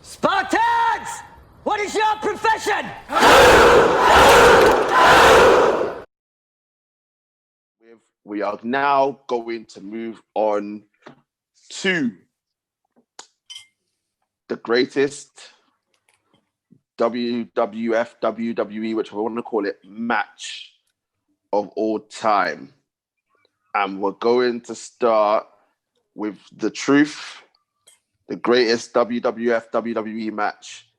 Spartans! What is your profession? We are now going to move on to the greatest WWF, WWE, which I want to call it, match of all time. And we're going to start with the truth, the greatest WWF, WWE match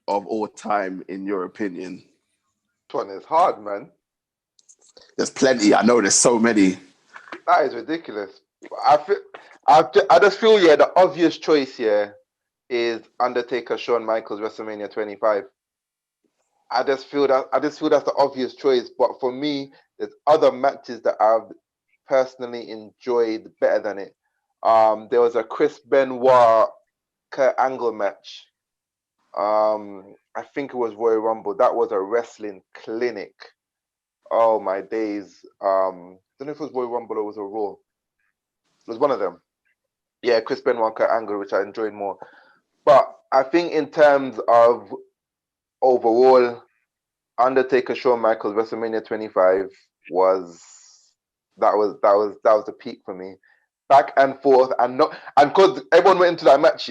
of all time, in your opinion. This one is hard, man. There's plenty. I know there's so many. That is ridiculous. I just feel, the obvious choice here is Undertaker, Shawn Michaels, WrestleMania 25. I just feel that's the obvious choice. But for me, there's other matches that I've personally enjoyed better than it. There was a Chris Benoit Kurt Angle match. I think it was Royal Rumble. That was a wrestling clinic. Oh my days. I don't know if it was Royal Rumble or it was a Raw. It was one of them. Yeah, Chris Benoit Kurt Angle, which I enjoyed more. But I think in terms of overall, Undertaker, Shawn Michaels, WrestleMania 25 was the peak for me. Back and forth, and because everyone went into that match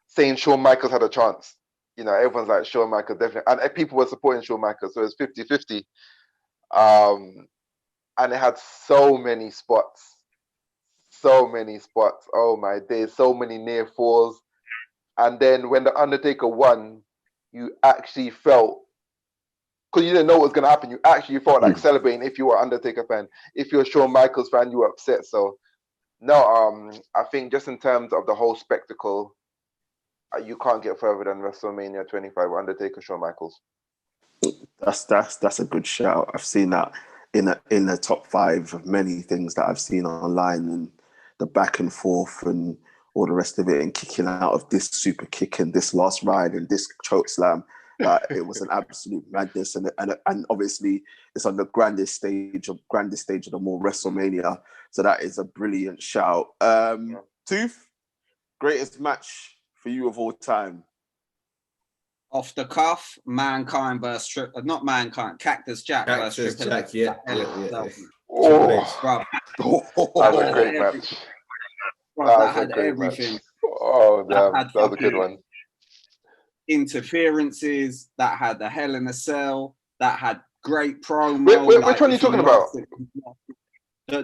saying Shawn Michaels had a chance. Everyone's like, Shawn Michaels definitely, and people were supporting Shawn Michaels, so it was 50-50. And it had so many spots. Oh my days, so many near falls. And then when the Undertaker won, you actually felt, because you didn't know what was going to happen, you actually felt like celebrating if you were an Undertaker fan. If you're a Shawn Michaels fan, you were upset. So, no, I think just in terms of the whole spectacle, you can't get further than WrestleMania 25 Undertaker, Shawn Michaels. That's a good shout. I've seen that in the top 5 of many things that I've seen online, and the back and forth and all the rest of it, and kicking out of this super kick and this last ride and this choke slam. It was an absolute madness, and obviously it's on the grandest stage of the more WrestleMania. So that is a brilliant shout. Tooth, greatest match for you of all time? Off the cuff, Mankind versus not Mankind, Cactus Jack versus Triple H. Yeah. Oh, Bro. That was a great match. That had everything. Oh, damn. That was a good one. Interferences, that had the Hell in a Cell, that had great promo. Which one are you talking about?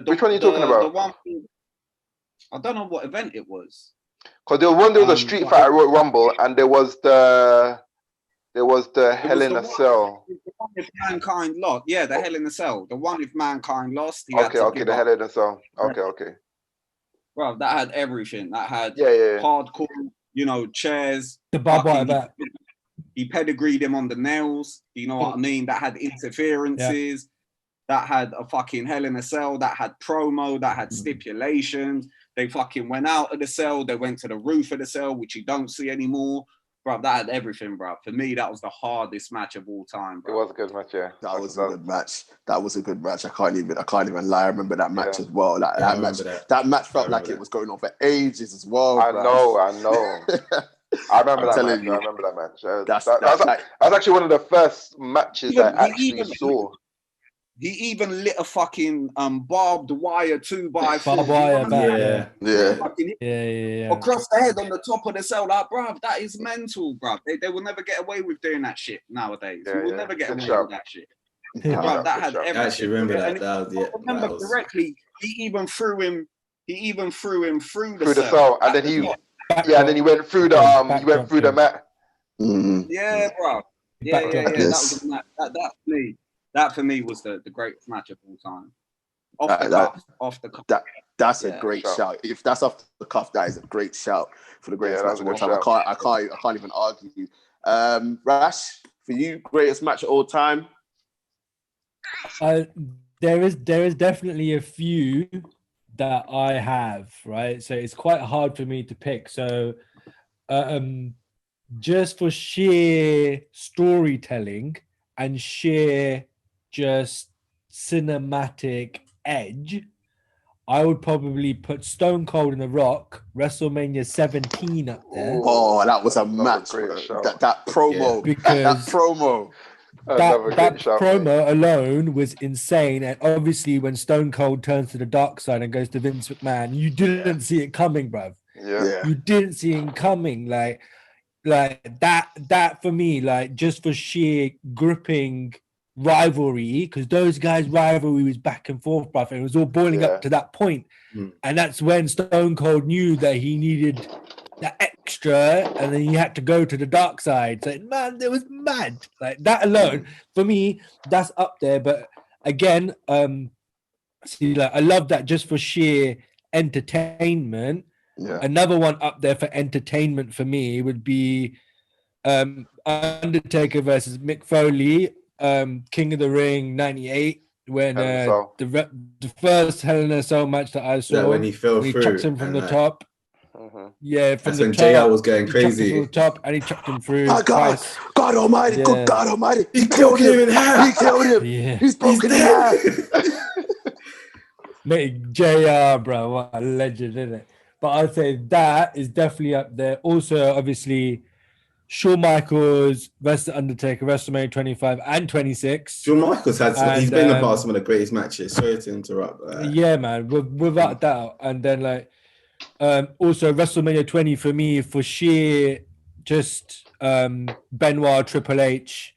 Which one are you talking about? The one, I don't know what event it was. Because there was a Street Fighter Royal Rumble, and there was the Hell in a Cell. The one if Mankind lost. Yeah, the Hell in a Cell. The one if Mankind lost. Okay, the Hell in a Cell. Okay. Well, that had everything. That had hardcore, chairs. The barbed wire bat. He pedigreed him on the nails. You know what I mean? That had interferences. Yeah. That had a fucking Hell in a Cell. That had promo. That had stipulations. They fucking went out of the cell. They went to the roof of the cell, which you don't see anymore. Bro, that had everything, bro. For me, that was the hardest match of all time, bro. It was a good match, yeah. That was a good match. I can't even lie. I remember that match as well. That match felt like it was going on for ages as well. I know. I remember that match. That's actually one of the first matches I actually saw. He even lit a fucking barbed wire 2x4. Barbed wire, yeah. Across the head on the top of the cell, like, bruv, that is mental, bruv. They will never get away with doing that shit nowadays. We will never get away with that shit. Bruv, that had everything. I actually remember that. If I remember correctly, he even threw him through the cell, and then he went through the mat. Mm-hmm. Yeah, bruv. Yeah. That was That for me was the greatest match of all time. Off the cuff. That's a great shout. If that's off the cuff, that is a great shout for the greatest match of all time. I can't even argue. Rash, for you, greatest match of all time? There is definitely a few that I have, right? So it's quite hard for me to pick. So just for sheer storytelling and sheer just cinematic edge, I would probably put Stone Cold and The Rock, WrestleMania 17 up there. Oh, that was a Another match, great bro. shout. That promo, Yeah. Because that promo. Another that great shout, promo mate. alone was insane. And obviously, when Stone Cold turns to the dark side and goes to Vince McMahon, you didn't see it coming, bruv. Yeah. You didn't see it coming. Like that for me, like just for sheer gripping rivalry, because those guys' rivalry was back and forth, bruv. And it was all boiling up to that point. And that's when Stone Cold knew that he needed that extra, and then he had to go to the dark side. So, man, it was mad. Like that alone, for me, that's up there. But again, see, like I love that just for sheer entertainment. Yeah. Another one up there for entertainment for me would be Undertaker versus Mick Foley, King of the Ring '98, when the first Hell in a Cell match that I saw, when he fell through, chucked him from the top. Yeah, from that's the when top. JR was going crazy. From the top, and he chucked him through. Oh, God Almighty, good God Almighty, He killed him in half. He killed him. Yeah, He's broken in half. Mate, JR, bro, what a legend, isn't it? But I'd say that is definitely up there. Also, obviously, Shawn Michaels versus Undertaker, WrestleMania 25 and 26. Shawn Michaels he's been a part of some of the greatest matches. Sorry to interrupt. Yeah, man, without doubt. And then like also WrestleMania 20 for me for sheer just Benoit, Triple H,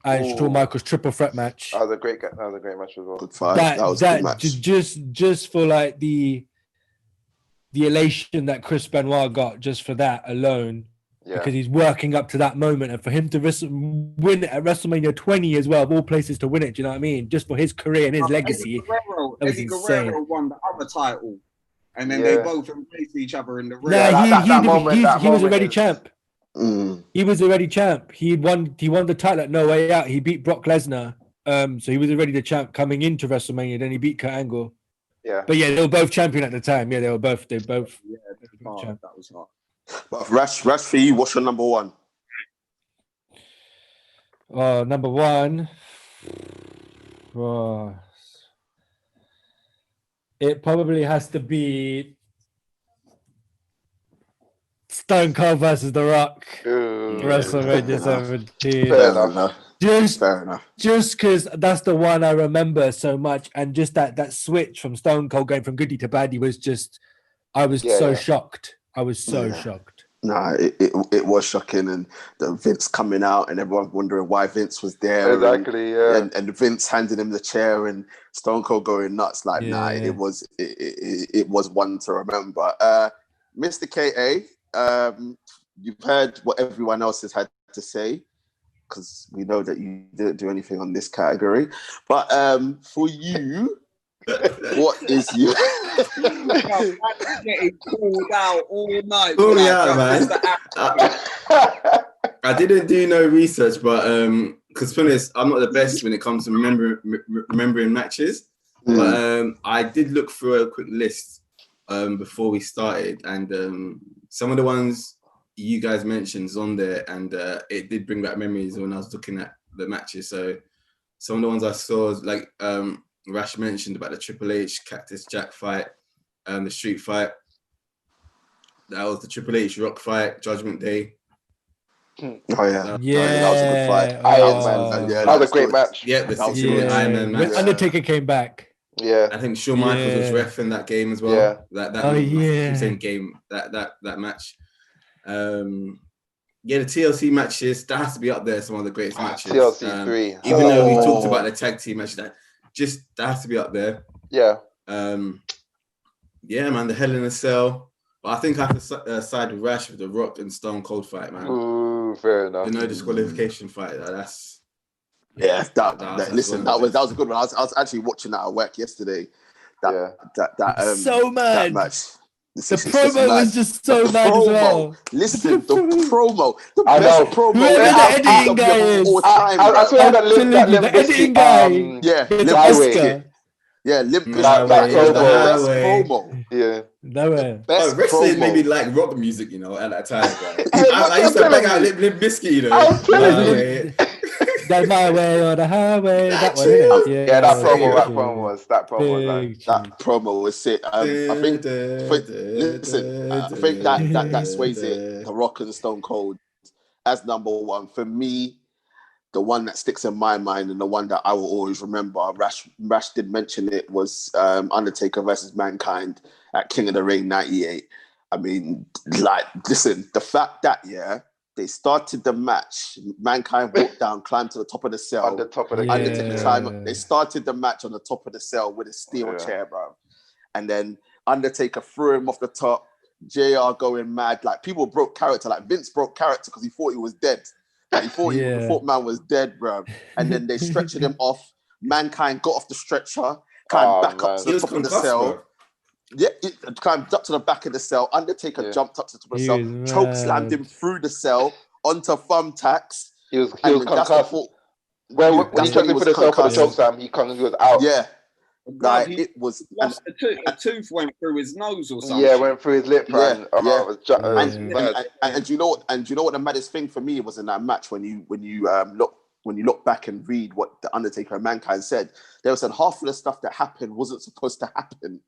and Shawn Michaels triple threat match. That was a great match as well. Good fight. That was a good match. Just for like the elation that Chris Benoit got just for that alone. Yeah. Because he's working up to that moment, and for him to win it at WrestleMania 20 as well, of all places to win it, do you know what I mean? Just for his career and his legacy. Eddie Guerrero won the other title, and then they both embraced each other in the ring. Yeah, he was already champ. He was already champ. He won the title at No Way Out. He beat Brock Lesnar. So he was already the champ coming into WrestleMania. Then he beat Kurt Angle. Yeah, but yeah, they were both champion at the time. Yeah, they both. Yeah, that was hot. But Rash for you, what's your number one? Number one. It probably has to be Stone Cold versus The Rock. WrestleMania 17. Fair enough. Just because that's the one I remember so much, and just that switch from Stone Cold going from goodie to baddie was just, I was so shocked. I was so shocked. Nah, it was shocking, and the Vince coming out and everyone wondering why Vince was there. Exactly, and Vince handing him the chair and Stone Cold going nuts. Like, it was one to remember. Mr. KA, you've heard what everyone else has had to say, because we know that you didn't do anything on this category. But for you, what is your... getting called out all night. Call me out, man. I didn't do no research, but because to be honest, I'm not the best when it comes to remembering matches. But I did look through a quick list before we started, and some of the ones you guys mentioned is on there, and it did bring back memories when I was looking at the matches. So some of the ones I saw, like Rash mentioned about the Triple H Cactus Jack fight, the street fight. That was the Triple H Rock fight, Judgment Day. Oh yeah, yeah, that was a good fight. That was a great match. Yeah, the 60-minute Iron Man match. When Undertaker came back. Yeah, I think Shawn Michaels was ref in that game as well. Yeah, that same game, that match. Yeah, the TLC matches, that has to be up there. Some of the greatest matches. TLC 3. Even though we talked about the tag team matches, that has to be up there. Yeah. Yeah, man, the Hell in a Cell. But I think I have to side with Rash with the Rock and Stone Cold fight, man. Ooh, fair enough. The no disqualification fight. That's. Yeah, that was a good one. I was actually watching that at work yesterday. So mad. That match. The promo was just so mad as well. Listen, the promo. The best promo. Whoever the editing guy is. I swear that the editing guy. Limp Bizkit. The best promo. Yeah. Nowhere. Wrestling made me like rock music, at that time. I used to bang out Limp Bizkit, That's my way or the highway. That one, Yeah, isn't it? Yeah, that promo yeah. was that promo was like, Big that tune. promo was sick. I think, listen, I think that sways it. The Rock and Stone Cold as number one for me. The one that sticks in my mind and the one that I will always remember. Rash did mention it was Undertaker versus Mankind at King of the Ring '98. I mean, like, listen, the fact that they started the match, Mankind walked down, climbed to the top of the cell. on the top of the Undertaker climbed. They started the match on the top of the cell with a steel chair, bro. And then Undertaker threw him off the top. JR going mad. Like, people broke character. Like, Vince broke character because he thought he was dead. Like, he thought man was dead, bro. And then they stretched him off. Mankind got off the stretcher, climbed back up to the top of the cell. Bro. Yeah, it climbed up to the back of the cell. Undertaker jumped up to the top of the cell, choke slammed him through the cell onto thumbtacks. He was concussed. When he tried to put himself for the choke slam, he was out. Yeah. Like, it was a tooth went through his nose or something. Yeah, went through his lip. And you know what the maddest thing for me was in that match when you look back and read what the Undertaker and Mankind said. They said half of the stuff that happened wasn't supposed to happen.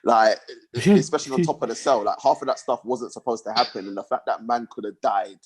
Like, especially on top of the cell, like half of that stuff wasn't supposed to happen, and the fact that man could have died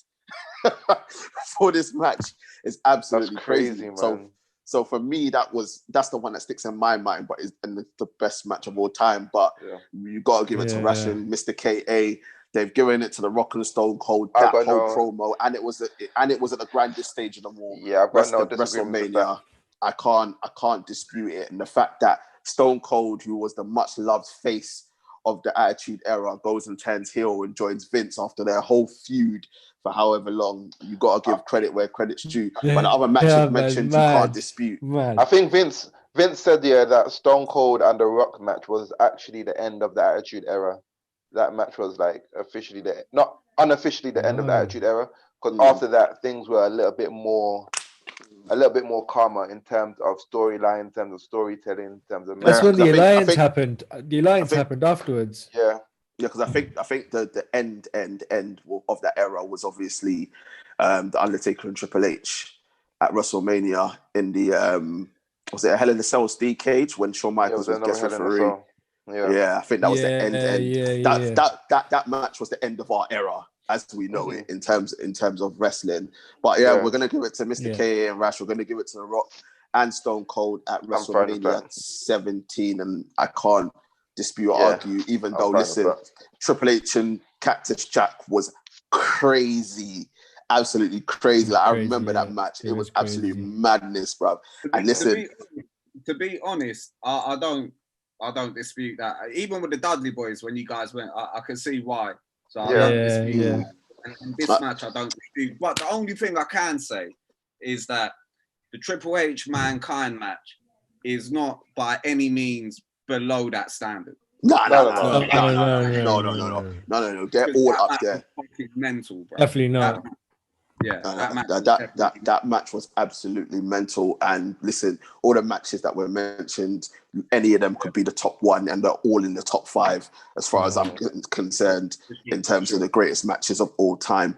for this match is absolutely crazy, man. So for me, that's the one that sticks in my mind, but is the best match of all time. But you got to give it to Rash and Mr. KA. They've given it to the Rock and Stone Cold, that whole promo, and it was at the grandest stage of them all. Yeah, I've got no WrestleMania. I can't dispute it, and the fact that Stone Cold, who was the much loved face of the Attitude Era, goes and turns heel and joins Vince after their whole feud for however long. You got to give credit where credit's due. But the other matches mentioned, you can't dispute. I think Vince said that Stone Cold and the Rock match was actually the end of the Attitude Era. That match was like officially not unofficially the end of the Attitude Era, because after that things were a little bit more calmer in terms of storyline, in terms of storytelling, in terms of. That's when the alliance happened. The alliance happened afterwards. Yeah, because I think the end of that era was obviously the Undertaker and Triple H at WrestleMania in the was it a Hell in a Cell Steel Cage when Shawn Michaels was guest referee. Yeah, I think that was the end. That match was the end of our era as we know it in terms of wrestling. But we're gonna give it to Mr. K and Rash. We're gonna give it to The Rock and Stone Cold at WrestleMania 17, and I can't dispute or argue. Even though, listen, Triple H and Cactus Jack was crazy. Absolutely crazy. Like, I remember that match. It was absolute madness, bro. And listen, to be honest, I don't dispute that. Even with the Dudley Boys, when you guys went, I can see why. So I don't dispute that. And this match, I don't dispute. But the only thing I can say is that the Triple H Mankind match is not by any means below that standard. No. They're all up there. Mental, bro. Definitely not. That match was absolutely mental. And listen, all the matches that were mentioned, any of them could be the top one, and they're all in the top 5 as far as I'm concerned in terms of the greatest matches of all time.